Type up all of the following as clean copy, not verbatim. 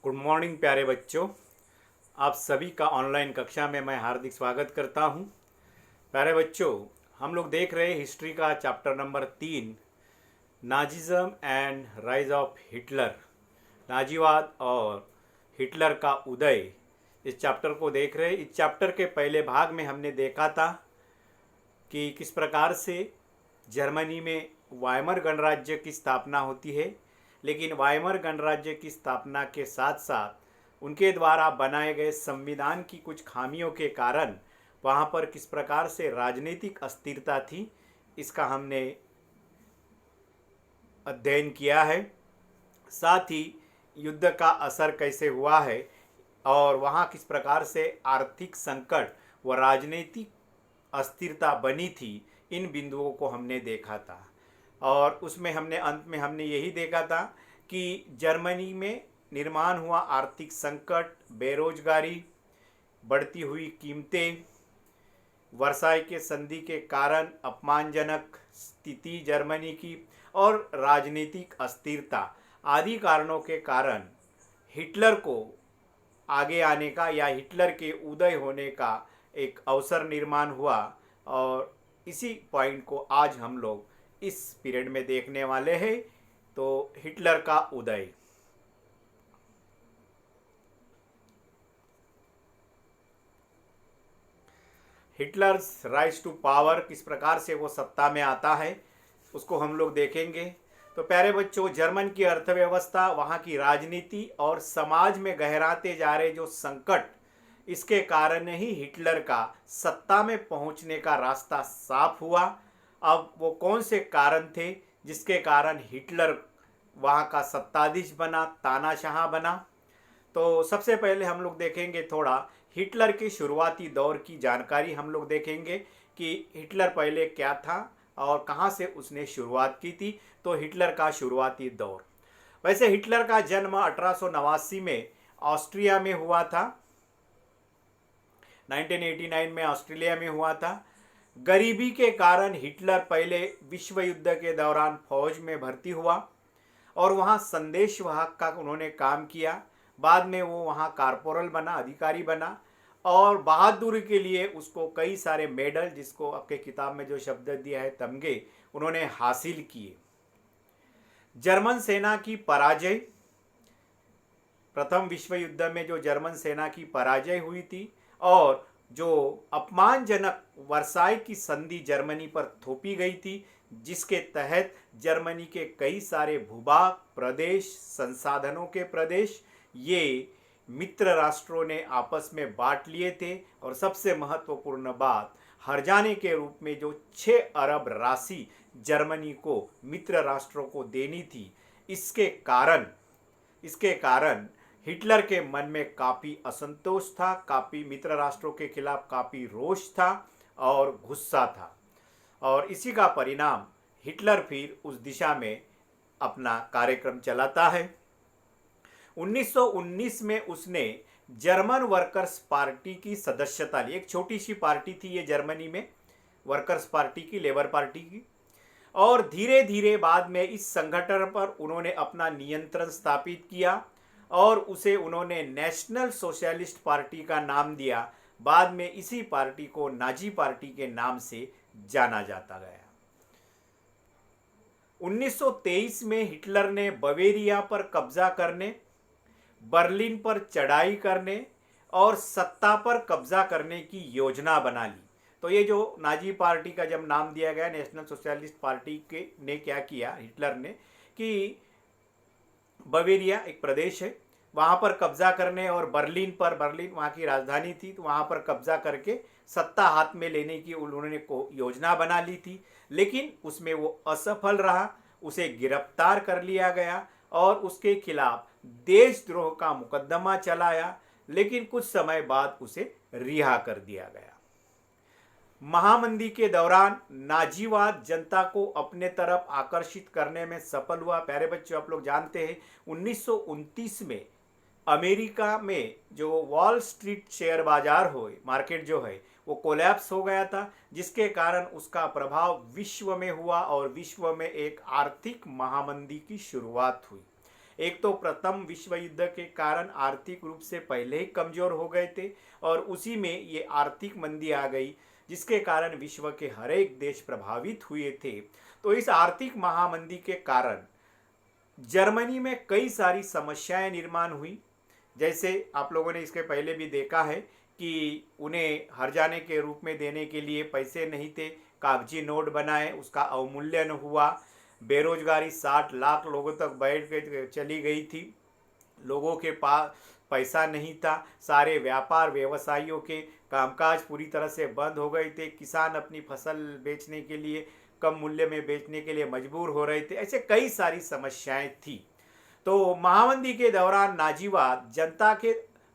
Good morning प्यारे बच्चों। आप सभी का ऑनलाइन कक्षा में मैं हार्दिक स्वागत करता हूं। प्यारे बच्चों, हम लोग देख रहे हैं हिस्ट्री का chapter number 3, Nazism and rise of Hitler, नाजीवाद और हिटलर का उदय। इस चैप्टर को देख रहे हैं। इस चैप्टर के पहले भाग में हमने देखा था कि किस प्रकार से जर्मनी में वाइमर गणराज्य की स्थापना होती है, लेकिन वाइमर गणराज्य की स्थापना के साथ साथ उनके द्वारा बनाए गए संविधान की कुछ खामियों के कारण वहाँ पर किस प्रकार से राजनीतिक अस्थिरता थी, इसका हमने अध्ययन किया है। साथ ही युद्ध का असर कैसे हुआ है और वहाँ किस प्रकार से आर्थिक संकट व राजनीतिक अस्थिरता बनी थी, इन बिंदुओं को हमने देखा था। और उसमें हमने अंत में हमने यही देखा था कि जर्मनी में निर्माण हुआ आर्थिक संकट, बेरोजगारी, बढ़ती हुई कीमतें, वर्साई के संधि के कारण अपमानजनक स्थिति जर्मनी की और राजनीतिक अस्थिरता आदि कारणों के कारण हिटलर को आगे आने का या हिटलर के उदय होने का एक अवसर निर्माण हुआ। और इसी पॉइंट को आज हम लोग इस पीरियड में देखने वाले हैं। तो हिटलर का उदय। हिटलर्स राइज टू पावर, किस प्रकार से वो सत्ता में आता है, उसको हम लोग देखेंगे। तो प्यारे बच्चों, जर्मन की अर्थव्यवस्था, वहाँ की राजनीति और समाज में गहराते जा रहे जो संकट, इसके कारण ही हिटलर का सत्ता में पहुंचने का रास्ता साफ हुआ। अब वो कौन से कारण थे जिसके कारण हिटलर वहाँ का सत्ताधीश बना, तानाशाह बना? तो सबसे पहले हम लोग देखेंगे थोड़ा हिटलर के शुरुआती दौर की जानकारी हम लोग देखेंगे कि हिटलर पहले क्या था और कहाँ से उसने शुरुआत की थी। तो हिटलर का शुरुआती दौर, वैसे हिटलर का जन्म 1889 में ऑस्ट्रिया में हुआ था। 1989 में ऑस्ट्रेलिया में हुआ था। गरीबी के कारण हिटलर पहले विश्व युद्ध के दौरान फौज में भर्ती हुआ और वहाँ संदेशवाहक का उन्होंने काम किया। बाद में वो वहाँ कारपोरल बना, अधिकारी बना और बहादुरी के लिए उसको कई सारे मेडल, जिसको आपके किताब में जो शब्द दिया है तमगे, उन्होंने हासिल किए। जर्मन सेना की पराजय, प्रथम विश्व युद्ध में जो जर्मन सेना की पराजय हुई थी और जो अपमानजनक वर्साई की संधि जर्मनी पर थोपी गई थी, जिसके तहत जर्मनी के कई सारे भूभाग, प्रदेश, संसाधनों के प्रदेश, ये मित्र राष्ट्रों ने आपस में बांट लिए थे। और सबसे महत्वपूर्ण बात, हर्जाने के रूप में जो 6 अरब राशि जर्मनी को मित्र राष्ट्रों को देनी थी, इसके कारण हिटलर के मन में काफ़ी असंतोष था, काफ़ी मित्र राष्ट्रों के खिलाफ काफ़ी रोष था और गुस्सा था। और इसी का परिणाम हिटलर फिर उस दिशा में अपना कार्यक्रम चलाता है। 1919 में उसने जर्मन वर्कर्स पार्टी की सदस्यता ली। एक छोटी सी पार्टी थी ये जर्मनी में, वर्कर्स पार्टी की, लेबर पार्टी की। और धीरे धीरे बाद में इस संगठन पर उन्होंने अपना नियंत्रण स्थापित किया और उसे उन्होंने नेशनल सोशलिस्ट पार्टी का नाम दिया। बाद में इसी पार्टी को नाजी पार्टी के नाम से जाना जाता गया। 1923 में हिटलर ने बवेरिया पर कब्जा करने, बर्लिन पर चढ़ाई करने और सत्ता पर कब्जा करने की योजना बना ली। तो ये जो नाजी पार्टी का जब नाम दिया गया, नेशनल सोशलिस्ट पार्टी के ने क्या किया हिटलर ने कि बवेरिया एक प्रदेश है, वहाँ पर कब्जा करने और बर्लिन वहाँ की राजधानी थी, तो वहाँ पर कब्जा करके सत्ता हाथ में लेने की उन्होंने को योजना बना ली थी। लेकिन उसमें वो असफल रहा, उसे गिरफ्तार कर लिया गया और उसके खिलाफ देशद्रोह का मुकदमा चलाया, लेकिन कुछ समय बाद उसे रिहा कर दिया गया। महामंदी के दौरान नाजीवाद जनता को अपने तरफ आकर्षित करने में सफल हुआ। प्यारे बच्चों, आप लोग जानते हैं 1929 में अमेरिका में जो वॉल स्ट्रीट शेयर बाजार हो, मार्केट जो है, वो कोलैप्स हो गया था, जिसके कारण उसका प्रभाव विश्व में हुआ और विश्व में एक आर्थिक महामंदी की शुरुआत हुई। एक तो प्रथम विश्व युद्ध के कारण आर्थिक रूप से पहले ही कमजोर हो गए थे और उसी में ये आर्थिक मंदी आ गई, जिसके कारण विश्व के हर एक देश प्रभावित हुए थे। तो इस आर्थिक महामंदी के कारण जर्मनी में कई सारी समस्याएं निर्माण हुई। जैसे आप लोगों ने इसके पहले भी देखा है कि उन्हें हर्जाने के रूप में देने के लिए पैसे नहीं थे, कागजी नोट बनाए, उसका अवमूल्यन हुआ, बेरोजगारी 60 लाख लोगों तक बैठ के चली गई थी, लोगों के पास पैसा नहीं था, सारे व्यापार व्यवसायियों के कामकाज पूरी तरह से बंद हो गए थे, किसान अपनी फसल बेचने के लिए कम मूल्य में बेचने के लिए मजबूर हो रहे थे, ऐसे कई सारी समस्याएं थी। तो महामंदी के दौरान नाजीवाद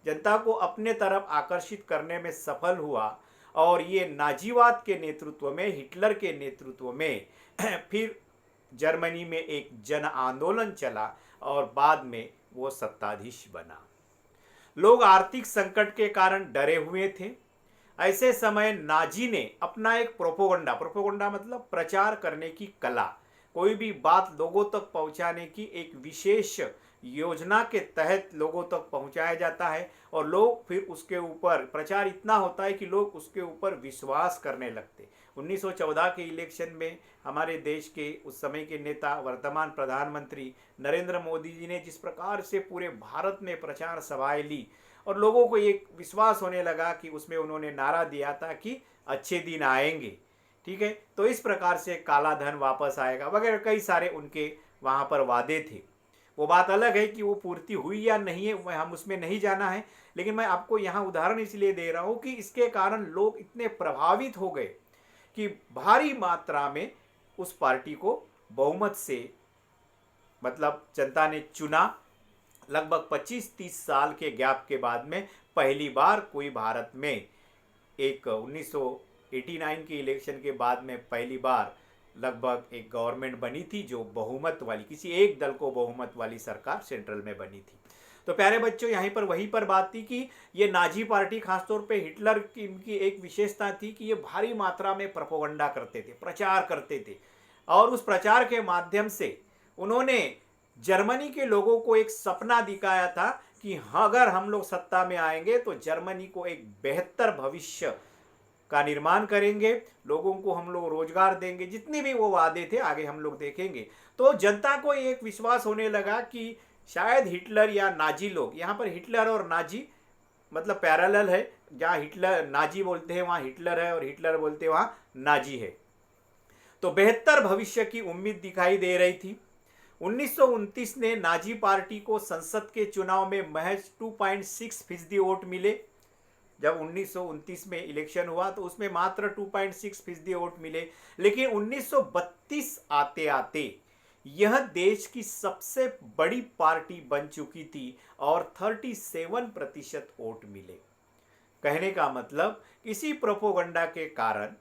जनता को अपने तरफ आकर्षित करने में सफल हुआ और ये नाजीवाद के नेतृत्व में, हिटलर के नेतृत्व में फिर जर्मनी में एक जन आंदोलन चला और बाद में वो सत्ताधीश बना। लोग आर्थिक संकट के कारण डरे हुए थे। ऐसे समय नाजी ने अपना एक प्रोपोगंडा मतलब प्रचार करने की कला, कोई भी बात लोगों तक पहुंचाने की एक विशेष योजना के तहत लोगों तक पहुंचाया जाता है और लोग फिर उसके ऊपर प्रचार इतना होता है कि लोग उसके ऊपर विश्वास करने लगते। 1914 के इलेक्शन में हमारे देश के उस समय के नेता वर्तमान प्रधानमंत्री नरेंद्र मोदी जी ने जिस प्रकार से पूरे भारत में प्रचार सभाएं ली और लोगों को एक विश्वास होने लगा कि उसमें उन्होंने नारा दिया था कि अच्छे दिन आएंगे, ठीक है, तो इस प्रकार से काला धन वापस आएगा वगैरह कई सारे उनके वहाँ पर वादे थे। वो बात अलग है कि वो पूर्ति हुई या नहीं है, हम उसमें नहीं जाना है, लेकिन मैं आपको यहाँ उदाहरण इसलिए दे रहा हूँ कि इसके कारण लोग इतने प्रभावित हो गए कि भारी मात्रा में उस पार्टी को बहुमत से मतलब जनता ने चुना। लगभग 25-30 साल के गैप के बाद में पहली बार कोई भारत में एक 1989 के इलेक्शन के बाद में पहली बार लगभग एक गवर्नमेंट बनी थी जो बहुमत वाली, किसी एक दल को बहुमत वाली सरकार सेंट्रल में बनी थी। तो प्यारे बच्चों, यहीं पर वहीं पर बात थी कि ये नाजी पार्टी, खासतौर पे हिटलर की इनकी एक विशेषता थी कि ये भारी मात्रा में प्रोपेगेंडा करते थे, प्रचार करते थे और उस प्रचार के माध्यम से उन्होंने जर्मनी के लोगों को एक सपना दिखाया था कि अगर हम लोग सत्ता में आएंगे तो जर्मनी को एक बेहतर भविष्य का निर्माण करेंगे, लोगों को हम लोग रोजगार देंगे, जितने भी वो वादे थे आगे हम लोग देखेंगे। तो जनता को एक विश्वास होने लगा कि शायद हिटलर या नाजी लोग, यहाँ पर हिटलर और नाजी मतलब पैरेलल है, जहाँ हिटलर नाजी बोलते हैं वहाँ हिटलर है और हिटलर बोलते हैं वहाँ नाजी है। तो बेहतर भविष्य की उम्मीद दिखाई दे रही थी। 1929 ने नाजी पार्टी को संसद के चुनाव में महज 2.6% वोट मिले। जब 1929 में इलेक्शन हुआ तो उसमें मात्र 2.6% वोट मिले, लेकिन 1932 आते आते यह देश की सबसे बड़ी पार्टी बन चुकी थी और 37% वोट मिले। कहने का मतलब इसी प्रोपोगंडा के कारण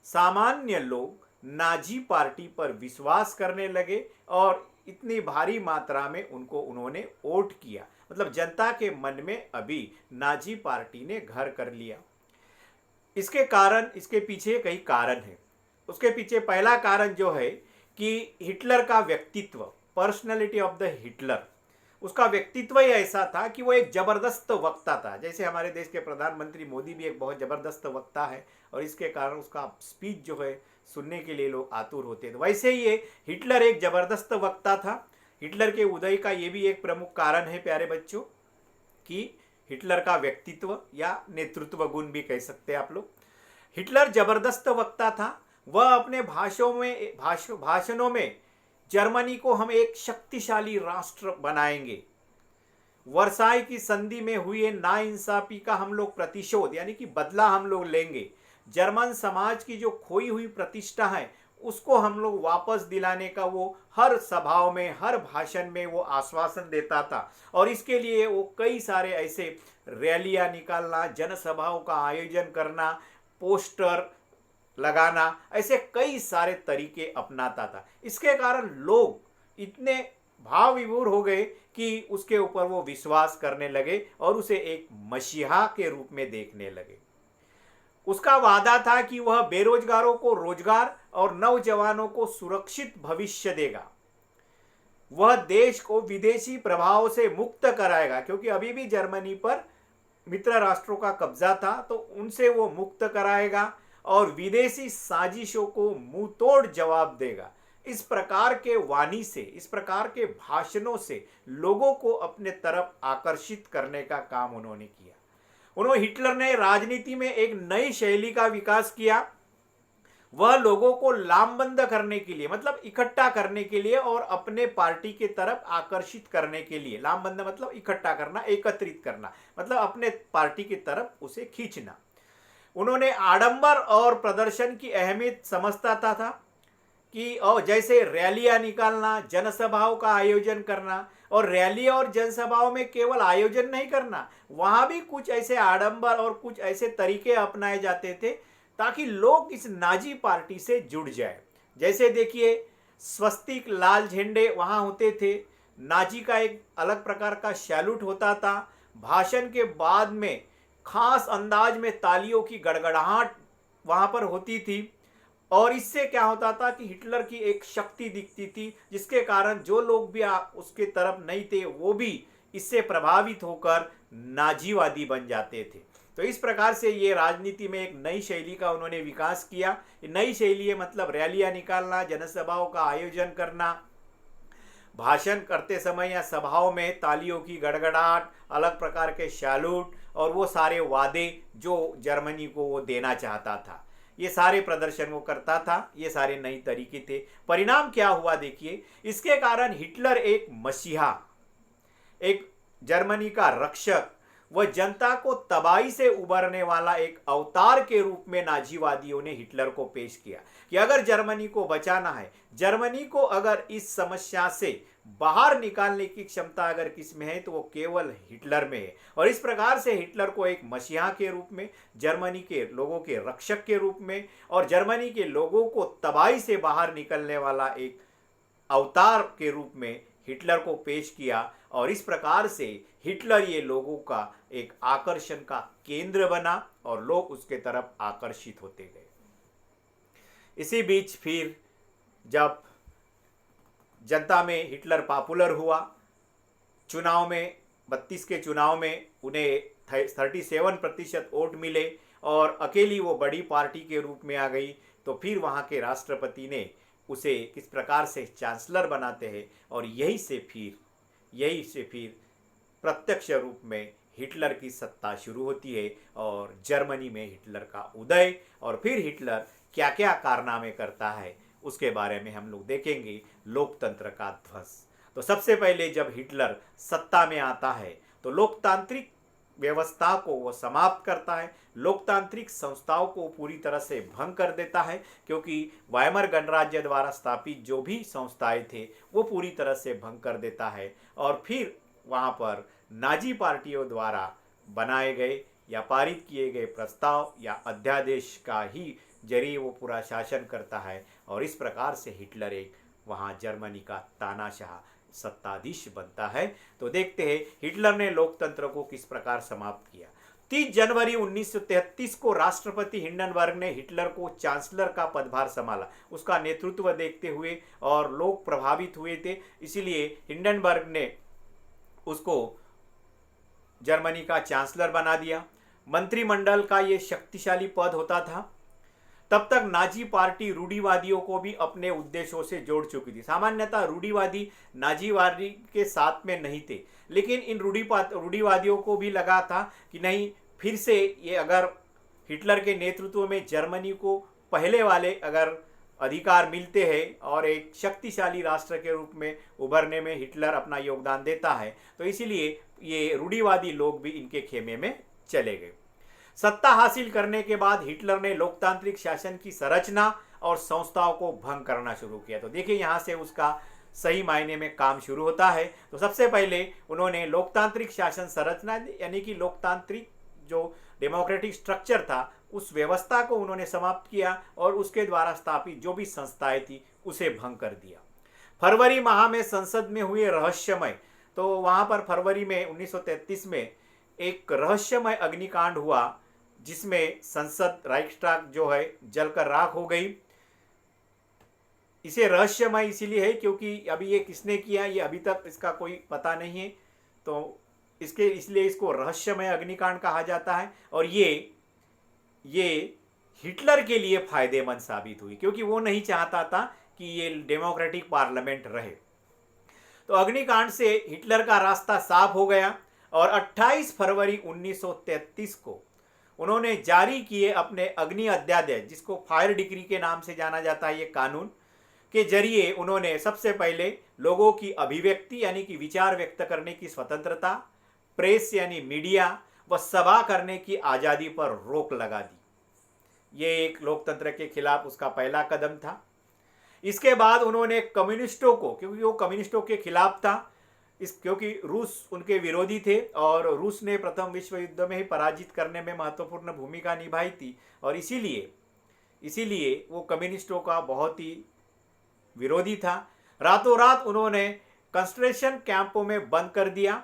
सामान्य लोग नाजी पार्टी पर विश्वास करने लगे और इतनी भारी मात्रा में उन्होंने वोट किया, मतलब जनता के मन में अभी नाजी पार्टी ने घर कर लिया। इसके कारण, इसके पीछे कई कारण हैं। उसके पीछे पहला कारण जो है कि हिटलर का व्यक्तित्व, पर्सनैलिटी ऑफ द हिटलर, उसका व्यक्तित्व ही ऐसा था कि वो एक जबरदस्त वक्ता था। जैसे हमारे देश के प्रधानमंत्री मोदी भी एक बहुत जबरदस्त वक्ता है और इसके कारण उसका स्पीच जो है सुनने के लिए लोग आतुर होते थे, वैसे ही ये हिटलर एक जबरदस्त वक्ता था। हिटलर के उदय का ये भी एक प्रमुख कारण है प्यारे बच्चों कि हिटलर का व्यक्तित्व या नेतृत्व गुण भी कह सकते हैं आप लोग। हिटलर जबरदस्त वक्ता था। वह अपने भाषणों में जर्मनी को हम एक शक्तिशाली राष्ट्र बनाएंगे, वर्साई की संधि में हुए नाइंसाफी का हम लोग प्रतिशोध यानी कि बदला हम लोग लेंगे, जर्मन समाज की जो खोई हुई प्रतिष्ठा है उसको हम लोग वापस दिलाने का वो हर सभाओं में, हर भाषण में वो आश्वासन देता था। और इसके लिए वो कई सारे ऐसे रैलियां निकालना, जनसभाओं का आयोजन करना, पोस्टर लगाना, ऐसे कई सारे तरीके अपनाता था। इसके कारण लोग इतने भाव विभोर हो गए कि उसके ऊपर वो विश्वास करने लगे और उसे एक मसीहा के रूप में देखने लगे। उसका वादा था कि वह बेरोजगारों को रोजगार और नौजवानों को सुरक्षित भविष्य देगा। वह देश को विदेशी प्रभाव से मुक्त कराएगा, क्योंकि अभी भी जर्मनी पर मित्र राष्ट्रों का कब्जा था, तो उनसे वो मुक्त कराएगा और विदेशी साजिशों को मुंह तोड़ जवाब देगा। इस प्रकार के वाणी से, इस प्रकार के भाषणों से लोगों को अपने तरफ आकर्षित करने का काम उन्होंने किया। हिटलर ने राजनीति में एक नई शैली का विकास किया। वह लोगों को लामबंद करने के लिए, मतलब इकट्ठा करने के लिए और अपने पार्टी के तरफ आकर्षित करने के लिए, लामबंद मतलब इकट्ठा करना, एकत्रित करना, मतलब अपने पार्टी की तरफ उसे खींचना। उन्होंने आडंबर और प्रदर्शन की अहमियत समझता था कि और जैसे रैलियां निकालना, जनसभाओं का आयोजन करना, और रैली और जनसभाओं में केवल आयोजन नहीं करना, वहां भी कुछ ऐसे आडंबर और कुछ ऐसे तरीके अपनाए जाते थे ताकि लोग इस नाजी पार्टी से जुड़ जाए। जैसे देखिए, स्वस्तिक लाल झंडे वहां होते थे, नाजी का एक अलग प्रकार का सैल्यूट होता था, भाषण के बाद में खास अंदाज में तालियों की गड़गड़ाहट वहां पर होती थी, और इससे क्या होता था कि हिटलर की एक शक्ति दिखती थी, जिसके कारण जो लोग भी उसके तरफ नहीं थे वो भी इससे प्रभावित होकर नाजीवादी बन जाते थे। तो इस प्रकार से ये राजनीति में एक नई शैली का उन्होंने विकास किया। नई शैली है मतलब रैलियां निकालना, जनसभाओं का आयोजन करना, भाषण करते समय या सभाओं में तालियों की गड़गड़ाहट, अलग प्रकार के सैल्यूट और वो सारे वादे जो जर्मनी को वो देना चाहता था, ये सारे प्रदर्शन वो करता था। ये सारे नए तरीके थे। परिणाम क्या हुआ देखिए, इसके कारण हिटलर एक मसीहा, एक जर्मनी का रक्षक, वह जनता को तबाही से उबरने वाला एक अवतार के रूप में नाजीवादियों ने हिटलर को पेश किया कि अगर जर्मनी को बचाना है, जर्मनी को अगर इस समस्या से बाहर निकालने की क्षमता अगर किस में है तो वो केवल हिटलर में है। और इस प्रकार से हिटलर को एक मसीहा के रूप में, जर्मनी के लोगों के रक्षक के रूप में और जर्मनी के लोगों को तबाही से बाहर निकलने वाला एक अवतार के रूप में हिटलर को पेश किया। और इस प्रकार से हिटलर ये लोगों का एक आकर्षण का केंद्र बना और लोग उसके तरफ आकर्षित होते गए। इसी बीच फिर जब जनता में हिटलर पॉपुलर हुआ, चुनाव में 32 के चुनाव में उन्हें 37% वोट मिले और अकेली वो बड़ी पार्टी के रूप में आ गई, तो फिर वहाँ के राष्ट्रपति ने उसे किस प्रकार से चांसलर बनाते हैं और यही से फिर प्रत्यक्ष रूप में हिटलर की सत्ता शुरू होती है और जर्मनी में हिटलर का उदय। और फिर हिटलर क्या क्या कारनामे करता है उसके बारे में हम लोग देखेंगे। लोकतंत्र का ध्वंस। तो सबसे पहले जब हिटलर सत्ता में आता है तो लोकतांत्रिक व्यवस्था को वो समाप्त करता है, लोकतांत्रिक संस्थाओं को पूरी तरह से भंग कर देता है, क्योंकि वाइमर गणराज्य द्वारा स्थापित जो भी संस्थाएं थे वो पूरी तरह से भंग कर देता है। और फिर वहाँ पर नाजी पार्टियों द्वारा बनाए गए या पारित किए गए प्रस्ताव या अध्यादेश का ही जरिए वो पूरा शासन करता है। और इस प्रकार से हिटलर एक वहाँ जर्मनी का तानाशाह सत्ताधीश बनता है। तो देखते हैं हिटलर ने लोकतंत्र को किस प्रकार समाप्त किया। 30 जनवरी 1933 को राष्ट्रपति हिंडनबर्ग ने हिटलर को चांसलर का पदभार संभाला। उसका नेतृत्व देखते हुए और लोग प्रभावित हुए थे, इसीलिए हिंडनबर्ग ने उसको जर्मनी का चांसलर बना दिया। मंत्रिमंडल का ये शक्तिशाली पद होता था। तब तक नाजी पार्टी रूढ़िवादियों को भी अपने उद्देश्यों से जोड़ चुकी थी। सामान्यतः रूढ़िवादी नाजीवादी के साथ में नहीं थे, लेकिन इन रूढ़िवादियों को भी लगा था कि नहीं, फिर से ये अगर हिटलर के नेतृत्व में जर्मनी को पहले वाले अगर अधिकार मिलते हैं और एक शक्तिशाली राष्ट्र के रूप में उभरने में हिटलर अपना योगदान देता है, तो इसीलिए ये रूढ़िवादी लोग भी इनके खेमे में चले गए। सत्ता हासिल करने के बाद हिटलर ने लोकतांत्रिक शासन की संरचना और संस्थाओं को भंग करना शुरू किया। तो देखिए यहाँ से उसका सही मायने में काम शुरू होता है। तो सबसे पहले उन्होंने लोकतांत्रिक शासन संरचना यानी कि लोकतांत्रिक जो डेमोक्रेटिक स्ट्रक्चर था उस व्यवस्था को उन्होंने समाप्त किया और उसके द्वारा स्थापित जो भी संस्थाएं थी उसे भंग कर दिया। फरवरी माह में संसद में हुए रहस्यमय, तो वहाँ पर फरवरी में 1933 में एक रहस्यमय अग्निकांड हुआ जिसमें संसद राइक्सटाग जो है जलकर राख हो गई। इसे रहस्यमय इसीलिए है क्योंकि अभी ये किसने किया ये अभी तक इसका कोई पता नहीं है, तो इसके इसलिए इसको रहस्यमय अग्निकांड कहा जाता है। और ये हिटलर के लिए फायदेमंद साबित हुई क्योंकि वो नहीं चाहता था कि ये डेमोक्रेटिक पार्लियामेंट रहे। तो अग्निकांड से हिटलर का रास्ता साफ हो गया और 28 फरवरी 1933 को उन्होंने जारी किए अपने अग्नि अध्यादेश, जिसको फायर डिक्री के नाम से जाना जाता है, ये कानून के जरिए उन्होंने सबसे पहले लोगों की अभिव्यक्ति यानी कि विचार व्यक्त करने की स्वतंत्रता, प्रेस यानी मीडिया व सभा करने की आज़ादी पर रोक लगा दी। ये एक लोकतंत्र के खिलाफ उसका पहला कदम था। इसके बाद उन्होंने कम्युनिस्टों को, क्योंकि वो कम्युनिस्टों के खिलाफ था, क्योंकि रूस उनके विरोधी थे और रूस ने प्रथम विश्व युद्ध में ही पराजित करने में महत्वपूर्ण भूमिका निभाई थी और इसीलिए वो कम्युनिस्टों का बहुत ही विरोधी था। रातों रात उन्होंने कंसंट्रेशन कैंपों में बंद कर दिया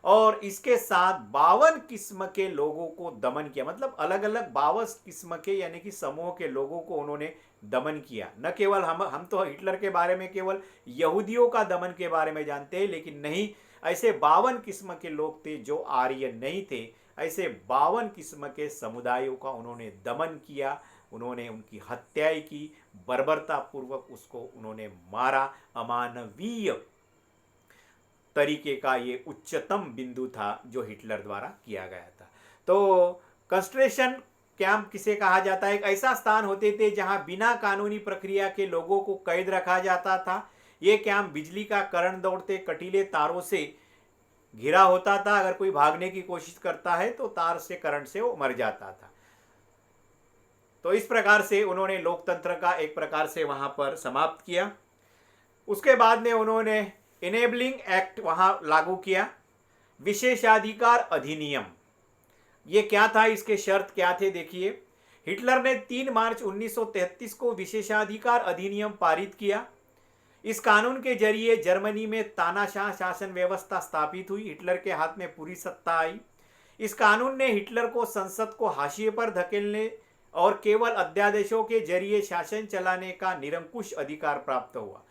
और इसके साथ 52 किस्म के लोगों को दमन किया, मतलब अलग अलग 52 किस्म के यानी कि समूह के लोगों को उन्होंने दमन किया। न केवल हम तो हिटलर के बारे में केवल यहूदियों का दमन के बारे में जानते हैं, लेकिन नहीं, ऐसे 52 किस्म के लोग थे जो आर्य नहीं थे। ऐसे 52 किस्म के समुदायों का उन्होंने दमन किया, उन्होंने उनकी हत्याएं की, बर्बरतापूर्वक उसको उन्होंने मारा। अमानवीय तरीके का ये उच्चतम बिंदु था जो हिटलर द्वारा किया गया था। तो कंसंट्रेशन कैंप किसे कहा जाता है? एक ऐसा स्थान होते थे जहां बिना कानूनी प्रक्रिया के लोगों को कैद रखा जाता था। ये कैंप बिजली का करंट दौड़ते कटीले तारों से घिरा होता था। अगर कोई भागने की कोशिश करता है तो तार से, करंट से वो मर जाता था। तो इस प्रकार से उन्होंने लोकतंत्र का एक प्रकार से वहां पर समाप्त किया। उसके बाद में उन्होंने इनेबलिंग एक्ट वहां लागू किया। विशेषाधिकार अधिनियम, ये क्या था, इसके शर्त क्या थे? देखिए, हिटलर ने 3 मार्च 1933 को विशेषाधिकार अधिनियम पारित किया। इस कानून के जरिए जर्मनी में तानाशाह शासन व्यवस्था स्थापित हुई। हिटलर के हाथ में पूरी सत्ता आई। इस कानून ने हिटलर को संसद को हाशिए पर धकेलने और केवल अध्यादेशों के जरिए शासन चलाने का निरंकुश अधिकार प्राप्त हुआ।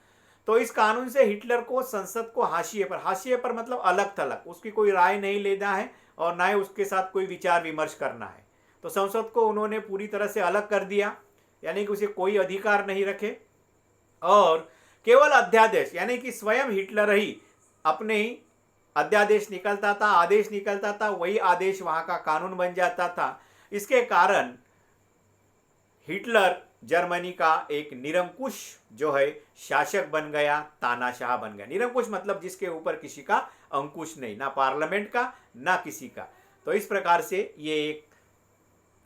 तो इस कानून से हिटलर को संसद को हाशिए पर मतलब अलग थलग, उसकी कोई राय नहीं लेना है और ना ही उसके साथ कोई विचार विमर्श करना है। तो संसद को उन्होंने पूरी तरह से अलग कर दिया, यानी कि उसे कोई अधिकार नहीं रखे और केवल अध्यादेश, यानी कि स्वयं हिटलर ही अपने ही अध्यादेश निकलता था, आदेश निकलता था, वही आदेश वहां का कानून बन जाता था। इसके कारण हिटलर जर्मनी का एक निरंकुश जो है शासक बन गया, तानाशाह बन गया। निरंकुश मतलब जिसके ऊपर किसी का अंकुश नहीं, ना पार्लियामेंट का ना किसी का। तो इस प्रकार से ये एक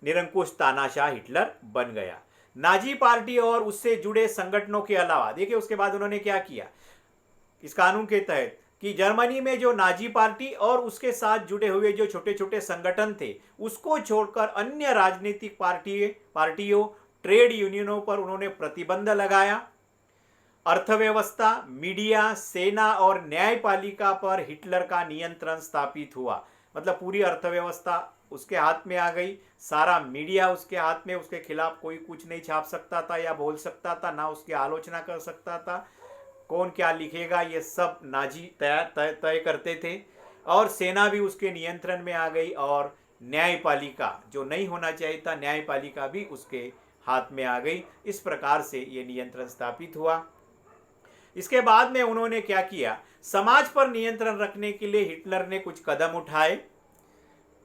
निरंकुश तानाशाह हिटलर बन गया। नाजी पार्टी और उससे जुड़े संगठनों के अलावा देखिए उसके बाद उन्होंने क्या किया इस कानून के तहत कि जर्मनी में जो नाजी पार्टी और उसके साथ जुड़े हुए जो छोटे छोटे संगठन थे उसको छोड़कर अन्य राजनीतिक पार्टियों, ट्रेड यूनियनों पर उन्होंने प्रतिबंध लगाया। अर्थव्यवस्था, मीडिया, सेना और न्यायपालिका पर हिटलर का नियंत्रण स्थापित हुआ। मतलब पूरी अर्थव्यवस्था उसके हाथ में आ गई, सारा मीडिया उसके हाथ में, उसके खिलाफ कोई कुछ नहीं छाप सकता था या बोल सकता था, ना उसकी आलोचना कर सकता था। कौन क्या लिखेगा ये सब नाजी तय करते थे और सेना भी उसके नियंत्रण में आ गई और न्यायपालिका जो नहीं होना चाहिए था, न्यायपालिका भी उसके हाथ में आ गई। इस प्रकार से ये नियंत्रण स्थापित हुआ। इसके बाद में उन्होंने क्या किया, समाज पर नियंत्रण रखने के लिए हिटलर ने कुछ कदम उठाए।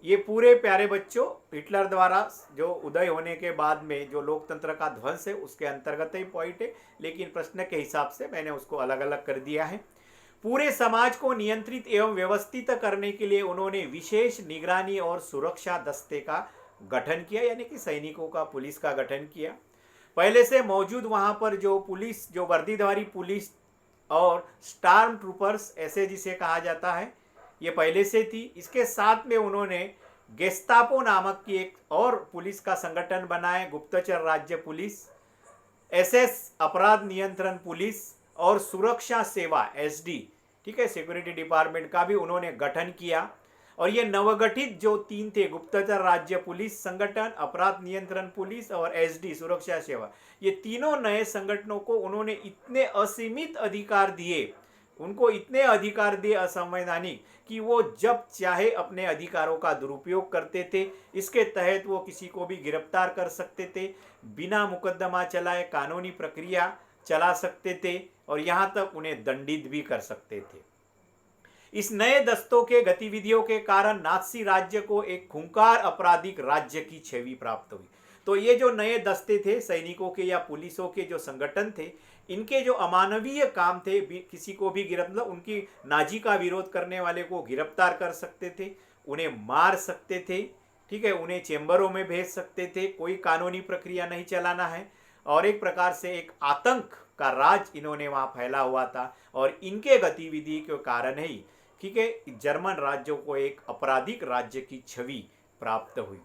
ये पूरे प्यारे बच्चों हिटलर द्वारा जो उदय होने के बाद में जो लोकतंत्र का ध्वंस है उसके अंतर्गत ही पॉइंट है, लेकिन प्रश्न के हिसाब से मैंने उसको अलग अलग कर दिया है। पूरे समाज को नियंत्रित एवं व्यवस्थित करने के लिए उन्होंने विशेष निगरानी और सुरक्षा दस्ते का गठन किया, यानी कि सैनिकों का, पुलिस का गठन किया। पहले से मौजूद वहां पर जो पुलिस, जो वर्दीधारी पुलिस और स्टार्म ट्रूपर्स ऐसे जिसे कहा जाता है, ये पहले से थी। इसके साथ में उन्होंने गेस्तापो नामक की एक और पुलिस का संगठन बनाए, गुप्तचर राज्य पुलिस, एसएस अपराध नियंत्रण पुलिस और सुरक्षा सेवा एसडी, ठीक है, सिक्योरिटी डिपार्टमेंट का भी उन्होंने गठन किया। और ये नवगठित जो तीन थे, गुप्तचर राज्य पुलिस संगठन, अपराध नियंत्रण पुलिस और एसडी सुरक्षा सेवा, ये तीनों नए संगठनों को उन्होंने इतने असीमित अधिकार दिए, उनको इतने अधिकार दिए असंवैधानिक, कि वो जब चाहे अपने अधिकारों का दुरुपयोग करते थे। इसके तहत वो किसी को भी गिरफ्तार कर सकते थे, बिना मुकदमा चलाए कानूनी प्रक्रिया चला सकते थे और यहाँ तक उन्हें दंडित भी कर सकते थे। इस नए दस्तों के गतिविधियों के कारण नात्सी राज्य को एक खूंखार आपराधिक राज्य की छवि प्राप्त हुई। तो ये जो नए दस्ते थे, सैनिकों के या पुलिसों के जो संगठन थे, इनके जो अमानवीय काम थे, किसी को भी मतलब उनकी नाजी का विरोध करने वाले को गिरफ्तार कर सकते थे, उन्हें मार सकते थे, ठीक है, उन्हें चेंबरों में भेज सकते थे, कोई कानूनी प्रक्रिया नहीं चलाना है। और एक प्रकार से एक आतंक का राज इन्होंने वहाँ फैला हुआ था और इनके गतिविधि के कारण ही, ठीक है, जर्मन राज्यों को एक आपराधिक राज्य की छवि प्राप्त हुई।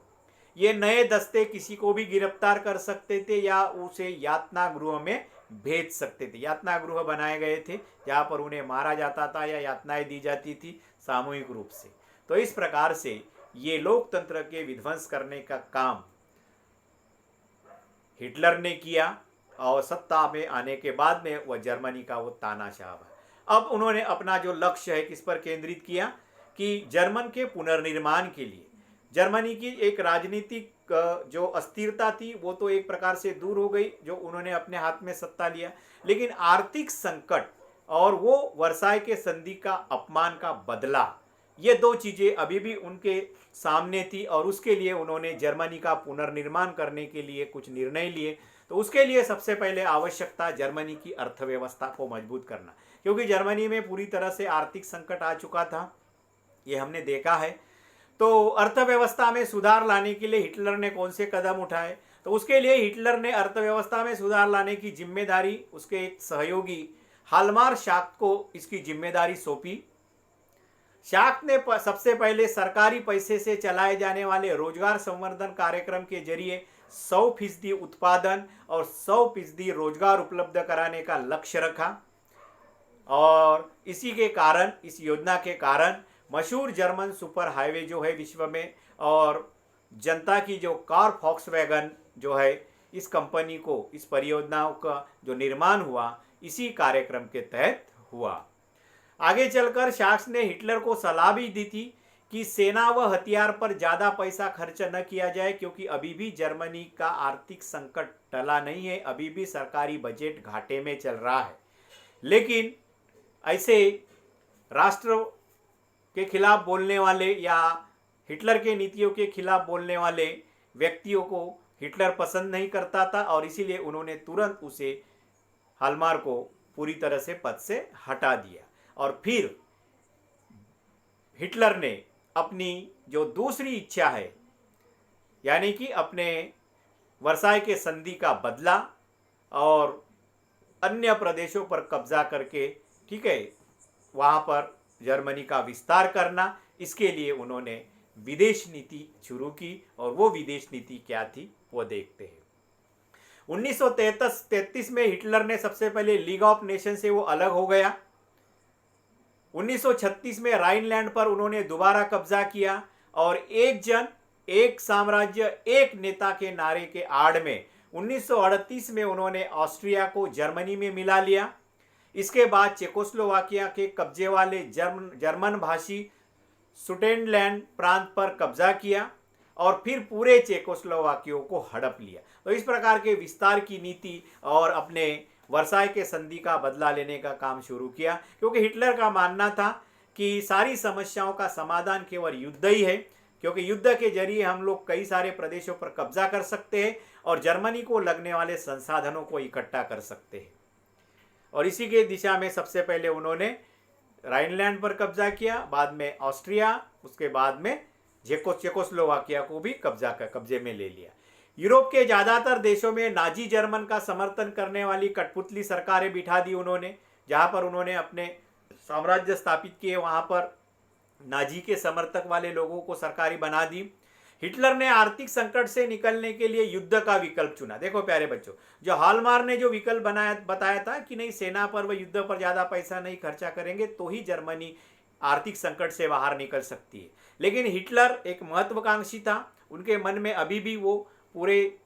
ये नए दस्ते किसी को भी गिरफ्तार कर सकते थे या उसे यातना गृह में भेज सकते थे। यातना गृह बनाए गए थे जहाँ पर उन्हें मारा जाता था या यातनाएं दी जाती थी सामूहिक रूप से। तो इस प्रकार से ये लोकतंत्र के विध्वंस करने का काम हिटलर ने किया और सत्ता में आने के बाद में वह जर्मनी का वो तानाशाह है। अब उन्होंने अपना जो लक्ष्य है किस पर केंद्रित किया कि जर्मन के पुनर्निर्माण के लिए जर्मनी की एक राजनीतिक जो अस्थिरता थी वो तो एक प्रकार से दूर हो गई, जो उन्होंने अपने हाथ में सत्ता लिया, लेकिन आर्थिक संकट और वो वर्साई के संधि का अपमान का बदला, ये दो चीजें अभी भी उनके सामने थी और उसके लिए उन्होंने जर्मनी का पुनर्निर्माण करने के लिए कुछ निर्णय लिए। तो उसके लिए सबसे पहले आवश्यकता जर्मनी की अर्थव्यवस्था को मजबूत करना, क्योंकि जर्मनी में पूरी तरह से आर्थिक संकट आ चुका था, ये हमने देखा है। तो अर्थव्यवस्था में सुधार लाने के लिए हिटलर ने कौन से कदम उठाए? तो उसके लिए हिटलर ने अर्थव्यवस्था में सुधार लाने की जिम्मेदारी उसके एक सहयोगी हाल्मार शाक्ट को इसकी जिम्मेदारी सौंपी। शाक्ट ने सबसे पहले सरकारी पैसे से चलाए जाने वाले रोजगार संवर्धन कार्यक्रम के जरिए 100% उत्पादन और 100% रोजगार उपलब्ध कराने का लक्ष्य रखा और इसी के कारण, इस योजना के कारण मशहूर जर्मन सुपर हाईवे जो है विश्व में और जनता की जो कार फॉक्सवैगन जो है, इस कंपनी को, इस परियोजनाओं का जो निर्माण हुआ इसी कार्यक्रम के तहत हुआ। आगे चलकर शाक्स ने हिटलर को सलाह भी दी थी कि सेना व हथियार पर ज़्यादा पैसा खर्च न किया जाए, क्योंकि अभी भी जर्मनी का आर्थिक संकट टला नहीं है, अभी भी सरकारी बजट घाटे में चल रहा है। लेकिन ऐसे राष्ट्र के खिलाफ बोलने वाले या हिटलर के नीतियों के खिलाफ बोलने वाले व्यक्तियों को हिटलर पसंद नहीं करता था और इसीलिए उन्होंने तुरंत उसे हाल्मार को पूरी तरह से पद से हटा दिया। और फिर हिटलर ने अपनी जो दूसरी इच्छा है, यानी कि अपने वर्साई के संधि का बदला और अन्य प्रदेशों पर कब्जा करके, ठीक है, वहाँ पर जर्मनी का विस्तार करना, इसके लिए उन्होंने विदेश नीति शुरू की। और वो विदेश नीति क्या थी वो देखते हैं। 1933 में हिटलर ने सबसे पहले लीग ऑफ नेशन से वो अलग हो गया। 1936 में राइनलैंड पर उन्होंने दोबारा कब्जा किया और एक जन एक साम्राज्य एक नेता के नारे के आड़ में 1938 में उन्होंने ऑस्ट्रिया को जर्मनी में मिला लिया। इसके बाद चेकोस्लोवाकिया के कब्जे वाले जर्मन भाषी सुडेनलैंड प्रांत पर कब्जा किया और फिर पूरे चेकोस्लोवाकिया को हड़प लिया। तो इस प्रकार के विस्तार की नीति और अपने वर्साई के संधि का बदला लेने का काम शुरू किया, क्योंकि हिटलर का मानना था कि सारी समस्याओं का समाधान केवल युद्ध ही है, क्योंकि युद्ध के जरिए हम लोग कई सारे प्रदेशों पर कब्जा कर सकते हैं और जर्मनी को लगने वाले संसाधनों को इकट्ठा कर सकते हैं। और इसी के दिशा में सबसे पहले उन्होंने राइनलैंड पर कब्जा किया, बाद में ऑस्ट्रिया, उसके बाद में चेकोस्लोवाकिया को भी कब्जे में ले लिया। यूरोप के ज़्यादातर देशों में नाजी जर्मन का समर्थन करने वाली कठपुतली सरकारें बिठा दी उन्होंने, जहाँ पर उन्होंने अपने साम्राज्य स्थापित किए, वहाँ पर नाजी के समर्थक वाले लोगों को सरकारी बना दी। हिटलर ने आर्थिक संकट से निकलने के लिए युद्ध का विकल्प चुना। देखो प्यारे बच्चों, जो हाल्मार ने जो विकल्प बताया था कि नहीं, सेना पर व युद्ध पर ज़्यादा पैसा नहीं खर्चा करेंगे तो ही जर्मनी आर्थिक संकट से बाहर निकल सकती है। लेकिन हिटलर एक महत्वाकांक्षी था, उनके मन में अभी भी वो पूरे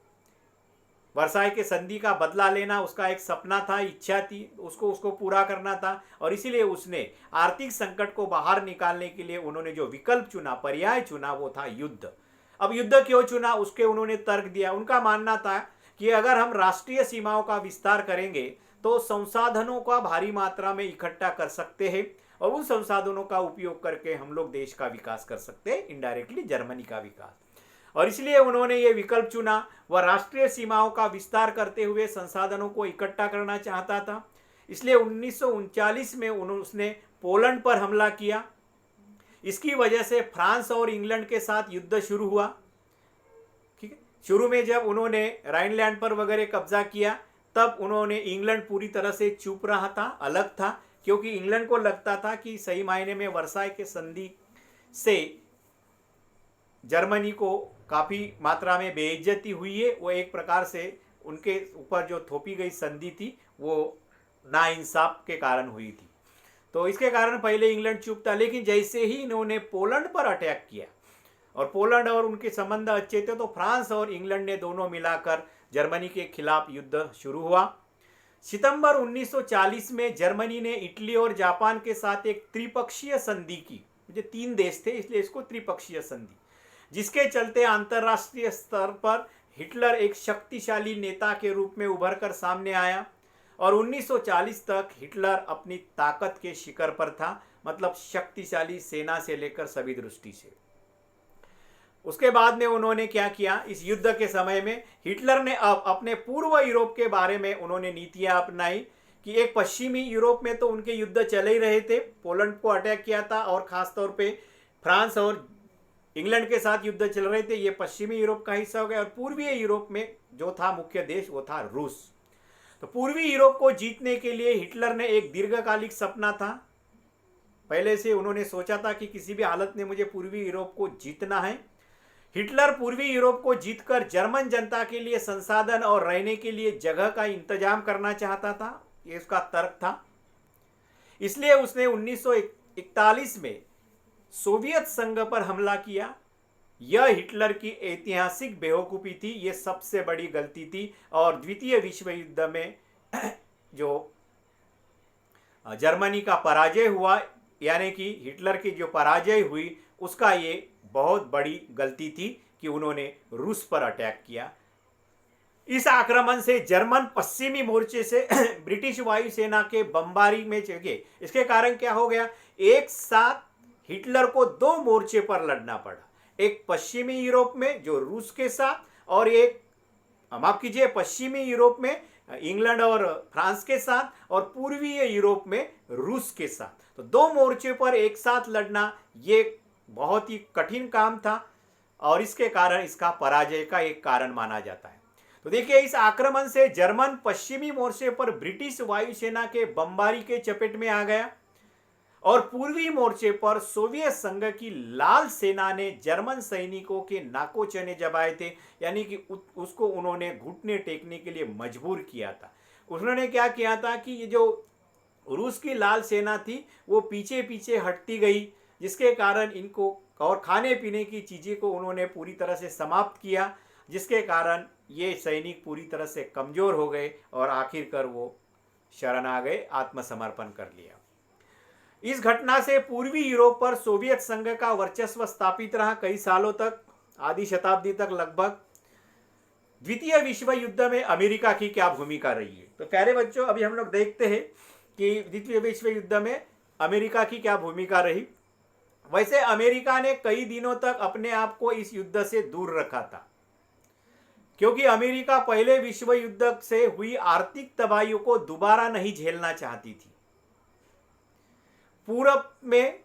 वर्साई के संधि का बदला लेना उसका एक सपना था, इच्छा थी, उसको पूरा करना था। और इसीलिए उसने आर्थिक संकट को बाहर निकालने के लिए उन्होंने जो विकल्प चुना, पर्याय चुना, वो था युद्ध। अब युद्ध क्यों चुना, उसके उन्होंने तर्क दिया। उनका मानना था कि अगर हम राष्ट्रीय सीमाओं का विस्तार करेंगे तो संसाधनों का भारी मात्रा में इकट्ठा कर सकते हैं और उन संसाधनों का उपयोग करके हम लोग देश का विकास कर सकते हैं, इनडायरेक्टली जर्मनी का विकास। और इसलिए उन्होंने ये विकल्प चुना। वह राष्ट्रीय सीमाओं का विस्तार करते हुए संसाधनों को इकट्ठा करना चाहता था। इसलिए 1939 में उसने पोलैंड पर हमला किया। इसकी वजह से फ्रांस और इंग्लैंड के साथ युद्ध शुरू हुआ। ठीक है, शुरू में जब उन्होंने राइनलैंड पर वगैरह कब्जा किया तब उन्होंने इंग्लैंड पूरी तरह से चुप रहा था, अलग था, क्योंकि इंग्लैंड को लगता था कि सही मायने में वर्साई के संधि से जर्मनी को काफ़ी मात्रा में बेइज्जती हुई है। वो एक प्रकार से उनके ऊपर जो थोपी गई संधि थी वो नाइंसाफ के कारण हुई थी। तो इसके कारण पहले इंग्लैंड चुप था, लेकिन जैसे ही इन्होंने पोलैंड पर अटैक किया और पोलैंड और उनके संबंध अच्छे थे तो फ्रांस और इंग्लैंड ने दोनों मिलाकर जर्मनी के खिलाफ युद्ध शुरू हुआ। सितंबर 1940 में जर्मनी ने इटली और जापान के साथ एक त्रिपक्षीय संधि की। जो 3 देश थे इसलिए इसको त्रिपक्षीय संधि, जिसके चलते अंतर्राष्ट्रीय स्तर पर हिटलर एक शक्तिशाली नेता के रूप में उभर कर सामने आया और 1940 तक हिटलर अपनी ताकत के शिखर पर था, मतलब शक्तिशाली सेना से लेकर सभी दृष्टि से। उसके बाद में उन्होंने क्या किया, इस युद्ध के समय में हिटलर ने अब अपने पूर्व यूरोप के बारे में उन्होंने नीतियां अपनाई कि एक पश्चिमी यूरोप में तो उनके युद्ध चले ही रहे थे, पोलैंड को अटैक किया था और खासतौर पे फ्रांस और इंग्लैंड के साथ युद्ध चल रहे थे, ये पश्चिमी यूरोप का हिस्सा हो गया। और पूर्वी यूरोप में जो था मुख्य देश वो था रूस। तो पूर्वी यूरोप को जीतने के लिए हिटलर ने एक दीर्घकालिक सपना था, पहले से उन्होंने सोचा था कि किसी भी हालत में मुझे पूर्वी यूरोप को जीतना है। हिटलर पूर्वी यूरोप को जीतकर जर्मन जनता के लिए संसाधन और रहने के लिए जगह का इंतजाम करना चाहता था, ये उसका तर्क था। इसलिए उसने 1941 में सोवियत संघ पर हमला किया। यह हिटलर की ऐतिहासिक बेवकूफ़ी थी, यह सबसे बड़ी गलती थी। और द्वितीय विश्व युद्ध में जो जर्मनी का पराजय हुआ, यानी कि हिटलर की जो पराजय हुई, उसका ये बहुत बड़ी गलती थी कि उन्होंने रूस पर अटैक किया। इस आक्रमण से जर्मन पश्चिमी मोर्चे से ब्रिटिश वायुसेना के बमबारी में जगे। इसके कारण क्या हो गया, एक साथ हिटलर को 2 मोर्चे पर लड़ना पड़ा, एक पश्चिमी यूरोप में जो रूस के साथ और एक माफ कीजिए पश्चिमी यूरोप में इंग्लैंड और फ्रांस के साथ और पूर्वी यूरोप में रूस के साथ। तो 2 मोर्चे पर एक साथ लड़ना ये बहुत ही कठिन काम था और इसके कारण इसका पराजय का एक कारण माना जाता है। तो देखिए, इस आक्रमण से जर्मन पश्चिमी मोर्चे पर ब्रिटिश वायुसेना के बमबारी के चपेट में आ गया और पूर्वी मोर्चे पर सोवियत संघ की लाल सेना ने जर्मन सैनिकों के नाको चने जबाए थे, यानी कि उसको उन्होंने घुटने टेकने के लिए मजबूर किया था। उन्होंने क्या किया था कि ये जो रूस की लाल सेना थी वो पीछे पीछे हटती गई, जिसके कारण इनको और खाने पीने की चीज़ें को उन्होंने पूरी तरह से समाप्त किया, जिसके कारण ये सैनिक पूरी तरह से कमज़ोर हो गए और आखिरकार वो शरण आ गए, आत्मसमर्पण कर लिया। इस घटना से पूर्वी यूरोप पर सोवियत संघ का वर्चस्व स्थापित रहा कई सालों तक, आधी शताब्दी तक लगभग। द्वितीय विश्व युद्ध में अमेरिका की क्या भूमिका रही है, तो प्यारे बच्चों अभी हम लोग देखते हैं कि द्वितीय विश्व युद्ध में अमेरिका की क्या भूमिका रही। वैसे अमेरिका ने कई दिनों तक अपने आप को इस युद्ध से दूर रखा था, क्योंकि अमेरिका पहले विश्व युद्ध से हुई आर्थिक तबाहियों को दोबारा नहीं झेलना चाहती थी पूरब में।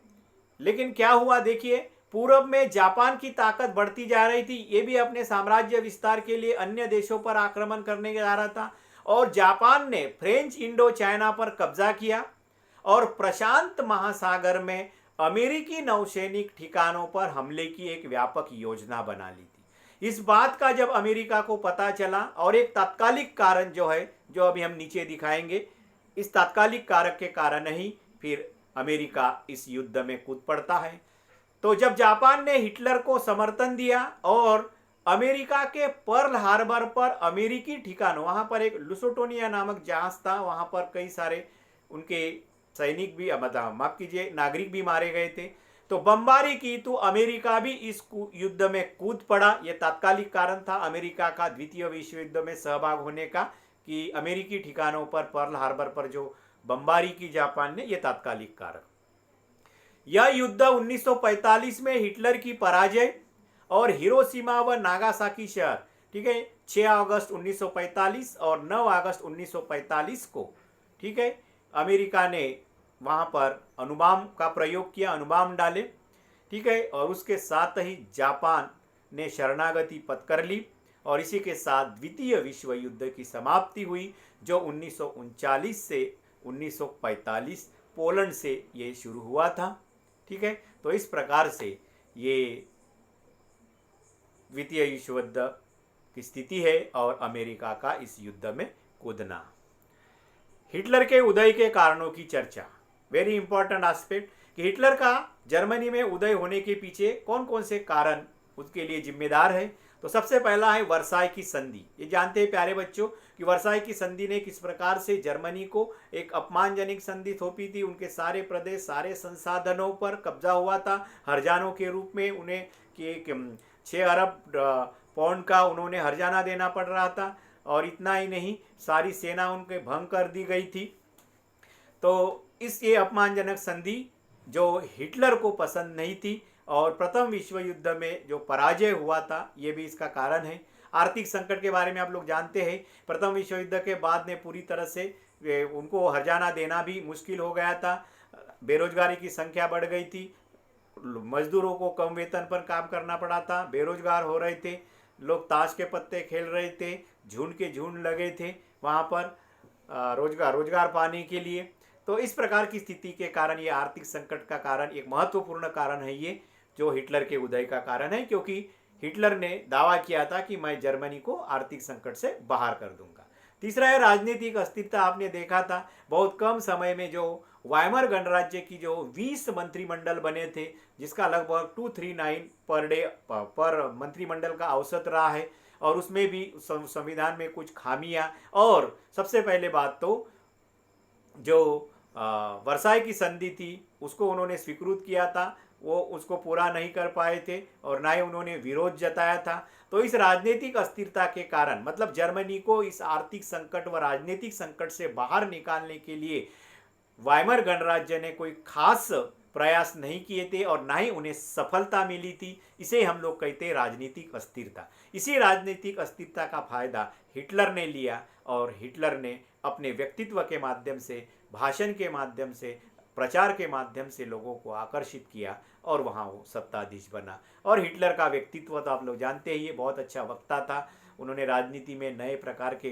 लेकिन क्या हुआ देखिए, पूरब में जापान की ताकत बढ़ती जा रही थी, ये भी अपने साम्राज्य विस्तार के लिए अन्य देशों पर आक्रमण करने जा रहा था और जापान ने फ्रेंच इंडो चाइना पर कब्जा किया और प्रशांत महासागर में अमेरिकी नौसैनिक ठिकानों पर हमले की एक व्यापक योजना बना ली थी। इस बात का जब अमेरिका को पता चला और एक तात्कालिक कारण जो है, जो अभी हम नीचे दिखाएंगे, इस तात्कालिक कारक के कारण ही फिर अमेरिका इस युद्ध में कूद पड़ता है। तो जब जापान ने हिटलर को समर्थन दिया और अमेरिका के पर्ल हार्बर पर अमेरिकी ठिकानों, वहां पर एक लुसोटोनिया नामक जहाज था, वहां पर कई सारे उनके सैनिक भी, मतलब माफ कीजिए, नागरिक भी मारे गए थे। तो बमबारी की तो अमेरिका भी इस युद्ध में कूद पड़ा। यह तात्कालिक कारण था अमेरिका का द्वितीय विश्व युद्ध में सहभाग होने का, कि अमेरिकी ठिकानों पर पर्ल हार्बर पर जो बमबारी की जापान ने, यह तात्कालिक कारण। यह युद्ध 1945 में हिटलर की पराजय और हिरोशिमा व नागासाकी शहर, ठीक है, 6 अगस्त 1945 और 9 अगस्त 1945 को, ठीक है, अमेरिका ने वहां पर अणुबम का प्रयोग किया, अणुबम डाले, ठीक है, और उसके साथ ही जापान ने शरणागति पत्कर ली और इसी के साथ द्वितीय विश्व युद्ध की समाप्ति हुई, जो 1939 से 1945 पोलैंड से ये शुरू हुआ था। ठीक है, तो इस प्रकार से ये द्वितीय विश्व युद्ध की स्थिति है और अमेरिका का इस युद्ध में कूदना। हिटलर के उदय के कारणों की चर्चा, वेरी इंपॉर्टेंट एस्पेक्ट, कि हिटलर का जर्मनी में उदय होने के पीछे कौन कौन से कारण उसके लिए जिम्मेदार है। तो सबसे पहला है वर्साई की संधि। ये जानते हैं प्यारे बच्चों कि वर्साई की संधि ने किस प्रकार से जर्मनी को एक अपमानजनक संधि थोपी थी। उनके सारे प्रदेश, सारे संसाधनों पर कब्जा हुआ था। हरजानों के रूप में उन्हें कि 6 अरब पाउंड का उन्होंने हरजाना देना पड़ रहा था, और इतना ही नहीं, सारी सेना उनके भंग कर दी गई थी। तो इस ये अपमानजनक संधि जो हिटलर को पसंद नहीं थी, और प्रथम विश्व युद्ध में जो पराजय हुआ था ये भी इसका कारण है। आर्थिक संकट के बारे में आप लोग जानते हैं, प्रथम विश्व युद्ध के बाद में पूरी तरह से उनको हरजाना देना भी मुश्किल हो गया था। बेरोजगारी की संख्या बढ़ गई थी, मजदूरों को कम वेतन पर काम करना पड़ा था, बेरोजगार हो रहे थे, लोग ताश के पत्ते खेल रहे थे, झुंड के झुंड लगे थे वहाँ पर रोजगार पाने के लिए। तो इस प्रकार की स्थिति के कारण, ये आर्थिक संकट का कारण एक महत्वपूर्ण कारण है, ये जो हिटलर के उदय का कारण है, क्योंकि हिटलर ने दावा किया था कि मैं जर्मनी को आर्थिक संकट से बाहर कर दूंगा। तीसरा है राजनीतिक अस्थिरता। आपने देखा था बहुत कम समय में जो वाइमर गणराज्य की जो 20 मंत्रिमंडल बने थे, जिसका लगभग 239 पर डे पर मंत्रिमंडल का औसत रहा है, और उसमें भी संविधान में कुछ खामियां, और सबसे पहले बात तो जो वर्साई की संधि थी उसको उन्होंने स्वीकृत किया था, वो उसको पूरा नहीं कर पाए थे और ना ही उन्होंने विरोध जताया था। तो इस राजनीतिक अस्थिरता के कारण, मतलब जर्मनी को इस आर्थिक संकट व राजनीतिक संकट से बाहर निकालने के लिए वाइमर गणराज्य ने कोई खास प्रयास नहीं किए थे और ना ही उन्हें सफलता मिली थी। इसे हम लोग कहते हैं राजनीतिक अस्थिरता। इसी राजनीतिक अस्थिरता का फायदा हिटलर ने लिया, और हिटलर ने अपने व्यक्तित्व के माध्यम से, भाषण के माध्यम से, प्रचार के माध्यम से लोगों को आकर्षित किया और वहाँ वो सत्ताधीश बना। और हिटलर का व्यक्तित्व तो आप लोग जानते ही, ये बहुत अच्छा वक्ता था। उन्होंने राजनीति में नए प्रकार के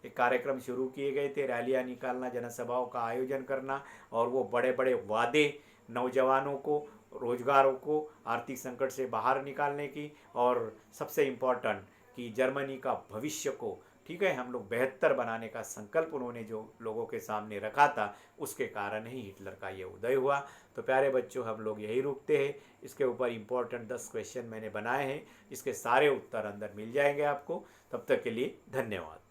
एक कार्यक्रम शुरू किए गए थे, रैलियाँ निकालना, जनसभाओं का आयोजन करना, और वो बड़े बड़े वादे नौजवानों को, रोजगारों को आर्थिक संकट से बाहर निकालने की, और सबसे इम्पोर्टेंट कि जर्मनी का भविष्य को, ठीक है, हम लोग बेहतर बनाने का संकल्प उन्होंने जो लोगों के सामने रखा था, उसके कारण ही हिटलर का ये उदय हुआ। तो प्यारे बच्चों, हम लोग यही रुकते हैं। इसके ऊपर इम्पोर्टेंट 10 क्वेश्चन मैंने बनाए हैं, इसके सारे उत्तर अंदर मिल जाएंगे आपको। तब तक के लिए धन्यवाद।